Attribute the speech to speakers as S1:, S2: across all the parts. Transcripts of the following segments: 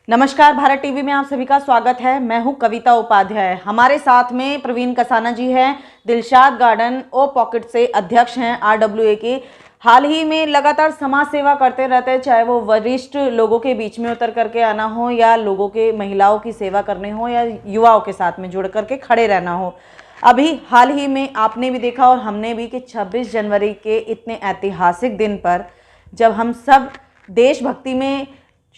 S1: नमस्कार, भारत टीवी में आप सभी का स्वागत है। मैं हूं कविता उपाध्याय। हमारे साथ में प्रवीण कसाना जी हैं, दिलशाद गार्डन ओ पॉकेट से अध्यक्ष हैं RWA के। हाल ही में लगातार समाज सेवा करते रहते हैं, चाहे वो वरिष्ठ लोगों के बीच में उतर करके आना हो या लोगों के महिलाओं की सेवा करने हो या युवाओं के साथ में जुड़ करके खड़े रहना हो। अभी हाल ही में आपने भी देखा और हमने भी कि 26 जनवरी के इतने ऐतिहासिक दिन पर जब हम सब देशभक्ति में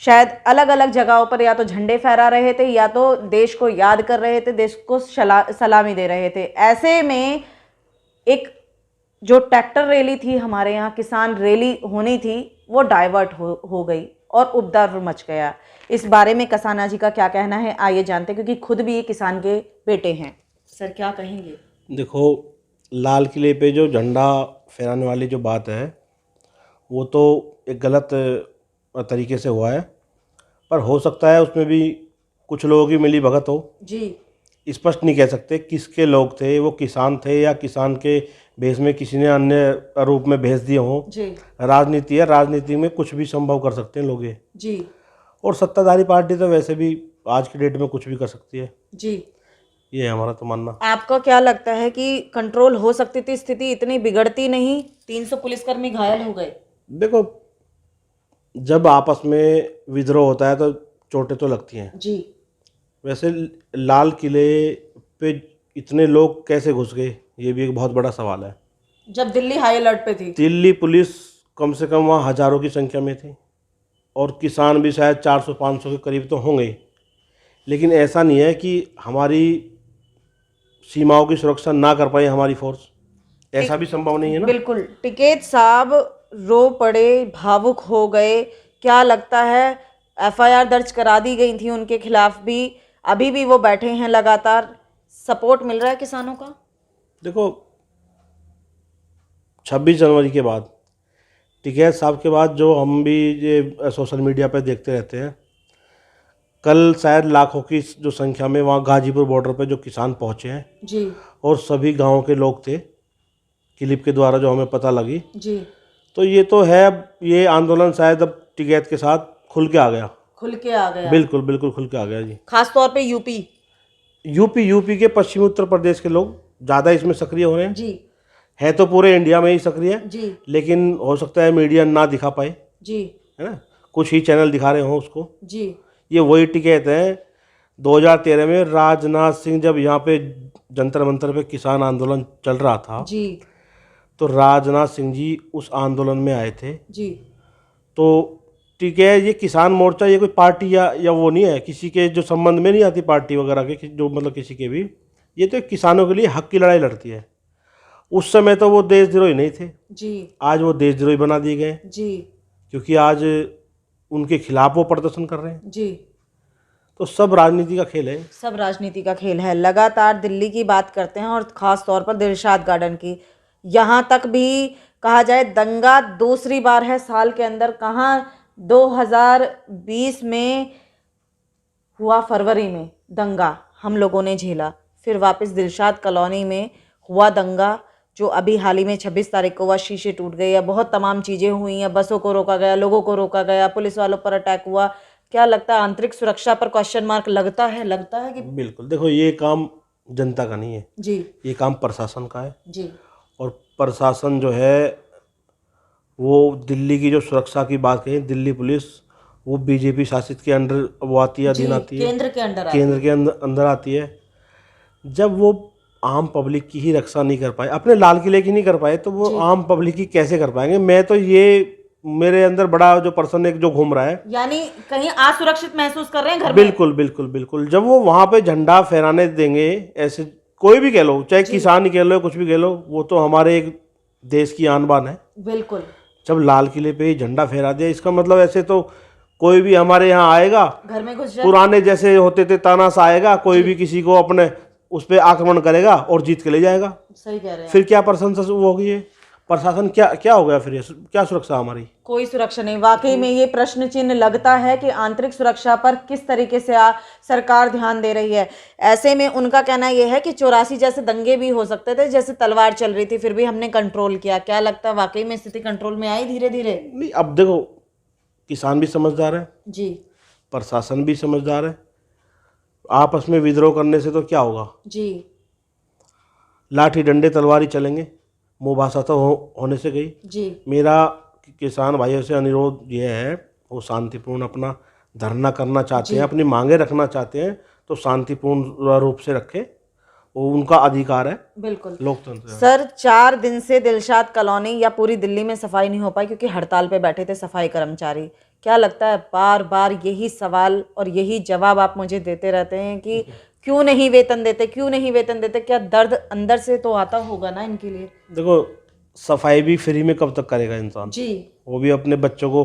S1: शायद अलग अलग जगहों पर या तो झंडे फहरा रहे थे या तो देश को याद कर रहे थे, देश को सलामी दे रहे थे। ऐसे में एक जो ट्रैक्टर रैली थी हमारे यहाँ, किसान रैली होनी थी, वो डाइवर्ट हो गई और उपद्रव मच गया। इस बारे में कसाना जी का क्या कहना है, आइए जानते हैं, क्योंकि खुद भी ये किसान के बेटे हैं। सर क्या कहेंगे?
S2: देखो, लाल किले पे जो झंडा फहराने वाली जो बात है वो तो एक गलत तरीके से हुआ है, पर हो सकता है उसमें भी कुछ लोगों की मिली भगत हो
S1: जी।
S2: स्पष्ट नहीं कह सकते किसके लोग थे, वो किसान थे या किसान के भेष में किसी ने अन्य रूप में भेज दिए हों।
S1: जी।
S2: राजनीति है, राजनीति में कुछ भी संभव कर सकते हैं लोग ये।
S1: जी।
S2: और सत्ताधारी पार्टी तो वैसे भी आज की डेट में कुछ भी कर सकती है।
S1: जी।
S2: ये है हमारा तो मानना।
S1: आपका क्या लगता है कि कंट्रोल हो सकती थी, स्थिति इतनी बिगड़ती नहीं? 300 पुलिसकर्मी घायल हो गए।
S2: देखो, जब आपस में विद्रोह होता है तो चोटें तो लगती हैं।
S1: जी।
S2: वैसे लाल किले पे इतने लोग कैसे घुस गए, ये भी एक बहुत बड़ा सवाल है।
S1: जब दिल्ली हाई अलर्ट पे थी।
S2: दिल्ली पुलिस कम से कम वहाँ हज़ारों की संख्या में थी और किसान भी शायद 400-500 के करीब तो होंगे। लेकिन ऐसा नहीं है कि हमारी सीमाओं की सुरक्षा ना कर पाए हमारी फोर्स, ऐसा भी संभव नहीं है ना।
S1: बिल्कुल। टिकैत साहब रो पड़े, भावुक हो गए। क्या लगता है, FIR दर्ज करा दी गई थी उनके खिलाफ भी, अभी भी वो बैठे हैं, लगातार सपोर्ट मिल रहा है किसानों का?
S2: देखो, 26 जनवरी के बाद, टिकैत साहब के बाद जो हम भी ये सोशल मीडिया पे देखते रहते हैं, कल शायद लाखों की जो संख्या में वहाँ गाजीपुर बॉर्डर पे जो किसान पहुँचे हैं
S1: जी।
S2: और सभी गांव के लोग थे, क्लिप के द्वारा जो हमें पता लगी।
S1: जी।
S2: तो ये तो है, अब ये आंदोलन शायद अब टिकैत के साथ खुल के आ गया।
S1: खुल के आ गया।
S2: बिल्कुल बिल्कुल खुल के आ गया जी।
S1: खास तौर पे यूपी
S2: के पश्चिमी उत्तर प्रदेश के लोग ज़्यादा इसमें सक्रिय हो रहे हैं।
S1: जी।
S2: है तो पूरे इंडिया में ही सक्रिय है
S1: जी।
S2: लेकिन हो सकता है मीडिया ना दिखा पाए,
S1: जी।
S2: है ना, कुछ ही चैनल दिखा रहे हों उसको।
S1: जी।
S2: ये वही टिकैत है 2013 में राजनाथ सिंह जब यहाँ पे जंतर मंतर पे किसान आंदोलन चल रहा था
S1: जी।
S2: तो राजनाथ सिंह जी उस आंदोलन में आए थे।
S1: जी।
S2: तो ठीक है, ये किसान मोर्चा ये कोई पार्टी या वो नहीं है, किसी के जो संबंध में नहीं आती पार्टी वगैरह के, जो मतलब किसी के भी, ये तो किसानों के लिए हक की लड़ाई लड़ती है। उस समय तो वो देशद्रोही नहीं थे
S1: जी।
S2: आज वो देशद्रोही बना दिए गए
S1: जी।
S2: क्योंकि आज उनके खिलाफ वो प्रदर्शन कर रहे हैं।
S1: जी।
S2: तो सब राजनीति का खेल है।
S1: सब राजनीति का खेल है। लगातार दिल्ली की बात करते हैं और ख़ास तौर पर दिलशाद गार्डन की। यहाँ तक भी कहा जाए दंगा दूसरी बार है साल के अंदर। कहाँ 2020 में हुआ, फरवरी में दंगा हम लोगों ने झेला, फिर वापस दिलशाद कॉलोनी में हुआ दंगा, जो अभी हाल ही में 26 तारीख को हुआ। शीशे टूट गए या बहुत तमाम चीज़ें हुई हैं, बसों को रोका गया, लोगों को रोका गया, पुलिस वालों पर अटैक हुआ। क्या लगता है, आंतरिक सुरक्षा पर क्वेश्चन मार्क लगता है कि?
S2: बिल्कुल, देखो ये काम जनता का नहीं है
S1: जी।
S2: ये काम प्रशासन का है।
S1: जी।
S2: और प्रशासन जो है वो दिल्ली की जो सुरक्षा की बात करें, दिल्ली पुलिस वो बीजेपी शासित के अंडर वो आती है, अधीन आती है,
S1: केंद्र के अंडर
S2: केंद्र के अंदर आती है। जब वो आम पब्लिक की ही रक्षा नहीं कर पाए, अपने लाल किले की नहीं कर पाए, तो वो आम पब्लिक की कैसे कर पाएंगे? मैं तो ये मेरे अंदर बड़ा जो पर्सन एक जो घूम रहा है,
S1: यानी कहीं असुरक्षित महसूस कर रहे हैं घर में।
S2: बिल्कुल बिल्कुल बिल्कुल। जब वो वहां पे झंडा फहराने देंगे, ऐसे कोई भी कह लो, चाहे किसान ही कह लो, कुछ भी कह लो, वो तो हमारे एक देश की आन बान है।
S1: बिल्कुल।
S2: जब लाल किले पे ही झंडा फहरा दिया, इसका मतलब ऐसे तो कोई भी हमारे यहाँ आएगा,
S1: घर में घुस जाए,
S2: पुराने जैसे होते थे तानाशाह आएगा, कोई भी किसी को अपने उस पर आक्रमण करेगा और जीत के ले जाएगा।
S1: सही कह रहे हैं।
S2: फिर क्या प्रशंसा वो होगी? ये प्रशासन क्या हो गया? फिर ये क्या सुरक्षा हमारी?
S1: कोई सुरक्षा नहीं। वाकई में ये प्रश्न चिन्ह लगता है कि आंतरिक सुरक्षा पर किस तरीके से सरकार ध्यान दे रही है। ऐसे में उनका कहना यह है कि 84 जैसे दंगे भी हो सकते थे, जैसे तलवार चल रही थी, फिर भी हमने कंट्रोल किया। क्या लगता है, वाकई में स्थिति कंट्रोल में आई धीरे धीरे?
S2: नहीं, अब देखो किसान भी समझदार है
S1: जी।
S2: प्रशासन भी समझदार है। आपस में विद्रोह करने से तो क्या होगा,
S1: जी
S2: लाठी डंडे तलवारी चलेंगे, मुँह भाषा तो होने से गई।
S1: जी
S2: मेरा किसान भाइयों से अनुरोध ये है, वो शांतिपूर्ण अपना धरना करना चाहते हैं, अपनी मांगे रखना चाहते हैं तो शांतिपूर्ण रूप से रखें, वो उनका अधिकार है,
S1: बिल्कुल।
S2: लोकतंत्र है।
S1: सर 4 दिन से दिलशाद कॉलोनी या पूरी दिल्ली में सफाई नहीं हो पाई क्योंकि हड़ताल पे बैठे थे सफाई कर्मचारी। क्या लगता है बार बार यही सवाल और यही जवाब आप मुझे देते रहते हैं कि क्यों नहीं वेतन देते, क्यों नहीं वेतन देते? क्या दर्द अंदर से तो आता होगा ना इनके लिए?
S2: देखो, सफाई भी फ्री में कब तक करेगा इंसान,
S1: जी
S2: वो भी अपने बच्चों को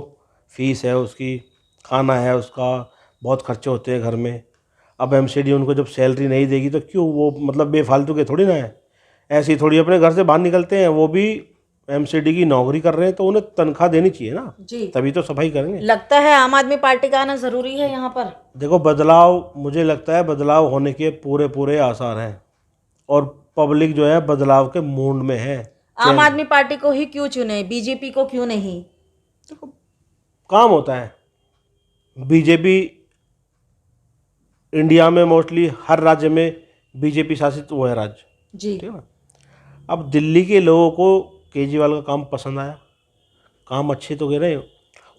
S2: फीस है उसकी, खाना है उसका, बहुत खर्चे होते हैं घर में। अब एमसीडी उनको जब सैलरी नहीं देगी तो क्यों, वो मतलब बेफालतू के थोड़ी ना है, ऐसे ही थोड़ी अपने घर से बाहर निकलते हैं, वो भी एमसीडी की नौकरी कर रहे हैं तो उन्हें तनख्वाह देनी चाहिए ना,
S1: जी।
S2: तभी तो सफाई करेंगे।
S1: लगता है आम आदमी पार्टी का आना जरूरी है यहाँ पर।
S2: देखो, बदलाव, मुझे लगता है बदलाव होने के पूरे पूरे आसार हैं और पब्लिक जो है बदलाव के मूड में है।
S1: आम आदमी पार्टी को ही क्यों चुने, बीजेपी को क्यों नहीं?
S2: देखो, काम होता है, बीजेपी इंडिया में मोस्टली हर राज्य में बीजेपी शासित वो है राज्य,
S1: जी
S2: ठीक है ना। अब दिल्ली के लोगों को केजरीवाल का काम पसंद आया, काम अच्छे तो कह रहे हैं,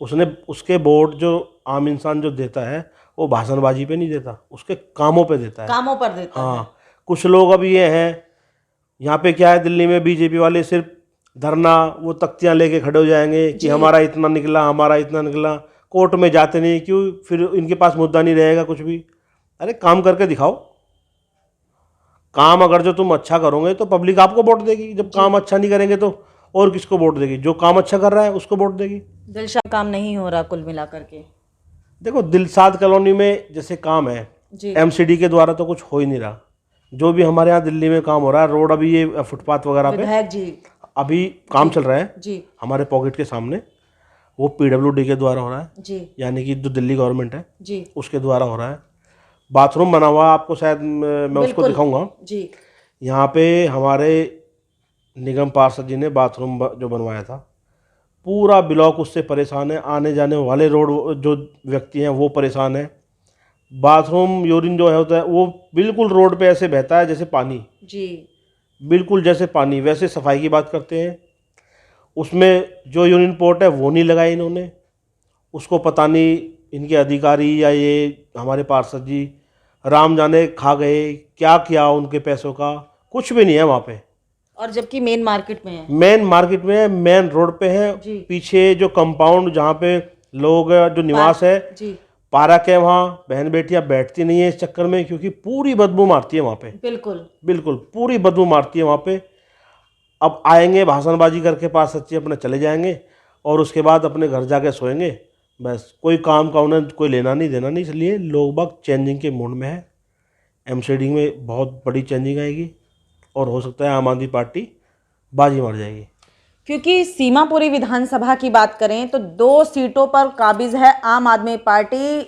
S2: उसने उसके वोट जो आम इंसान जो देता है वो भाषणबाजी पे नहीं देता, उसके कामों पे देता है,
S1: कामों पर देता है।
S2: हाँ। कुछ लोग अब ये हैं, यहाँ पे क्या है, दिल्ली में बीजेपी वाले सिर्फ धरना, वो तख्तियाँ लेके खड़े हो जाएंगे कि हमारा इतना निकला, हमारा इतना निकला, कोर्ट में जाते नहीं, क्यों? फिर इनके पास मुद्दा नहीं रहेगा कुछ भी। अरे काम करके दिखाओ, काम अगर जो तुम अच्छा करोगे तो पब्लिक आपको वोट देगी, जब काम अच्छा नहीं करेंगे तो और किसको वोट देगी? जो काम अच्छा कर रहा है उसको वोट देगी।
S1: दिलशाद काम नहीं हो रहा कुल मिलाकर के।
S2: देखो, दिलशाद कॉलोनी में जैसे काम है,
S1: जी
S2: एमसीडी के द्वारा तो कुछ हो ही नहीं रहा। जो भी हमारे यहाँ दिल्ली में काम हो रहा है, रोड अभी ये फुटपाथ वगैरह पे
S1: विधायक जी
S2: अभी काम चल रहा है
S1: जी
S2: हमारे पॉकेट के सामने, वो पीडब्ल्यूडी के द्वारा हो रहा है,
S1: जी
S2: यानी कि जो दिल्ली गवर्नमेंट है
S1: जी
S2: उसके द्वारा हो रहा है। बाथरूम बना हुआ, आपको शायद मैं उसको दिखाऊंगा।
S1: जी
S2: यहाँ पे हमारे निगम पार्षद जी ने बाथरूम जो बनवाया था, पूरा ब्लॉक उससे परेशान है, आने जाने वाले रोड जो व्यक्ति हैं वो परेशान है। बाथरूम यूरिन जो है होता है वो बिल्कुल रोड पे ऐसे बहता है जैसे पानी,
S1: जी
S2: बिल्कुल जैसे पानी, वैसे सफाई की बात करते हैं। उसमें जो यूरिन पोर्ट है वो नहीं लगाया इन्होंने, उसको पता नहीं इनके अधिकारी या ये हमारे पार्षद जी राम जाने खा गए, क्या किया उनके पैसों का, कुछ भी नहीं है वहाँ पे।
S1: और जबकि मेन मार्केट में है,
S2: मेन मार्केट में है, मेन रोड पे है,
S1: जी।
S2: पीछे जो कंपाउंड जहाँ पे लोग जो निवास है,
S1: जी
S2: पार्क है, वहाँ बहन बेटियाँ बैठती नहीं है इस चक्कर में, क्योंकि पूरी बदबू मारती है वहाँ पे,
S1: बिल्कुल
S2: बिल्कुल पूरी बदबू मारती है वहाँ पे। अब आएंगे भाषणबाजी करके पास सच्ची अपने चले जाएंगे और उसके बाद अपने घर जाके सोएंगे, बस कोई काम का उन्हें कोई लेना नहीं देना नहीं। इसलिए लोग बाग चेंजिंग के मूड में है, एमसीडी में बहुत बड़ी चेंजिंग आएगी और हो सकता है आम आदमी पार्टी बाजी मार जाएगी।
S1: क्योंकि सीमापुरी विधानसभा की बात करें तो 2 सीटों पर काबिज है आम आदमी पार्टी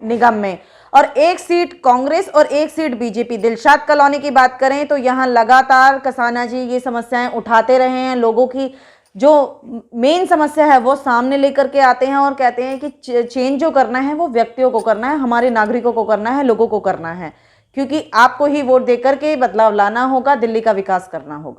S1: निगम में, और 1 सीट कांग्रेस और 1 सीट बीजेपी। दिलशाद कॉलोनी की बात करें तो यहाँ लगातार कसाना जी ये समस्याएं उठाते रहे हैं, लोगों की जो मेन समस्या है वो सामने लेकर के आते हैं और कहते हैं कि चेंज जो करना है वो व्यक्तियों को करना है, हमारे नागरिकों को करना है, लोगों को करना है, क्योंकि आपको ही वोट देकर के बदलाव लाना होगा, दिल्ली का विकास करना होगा।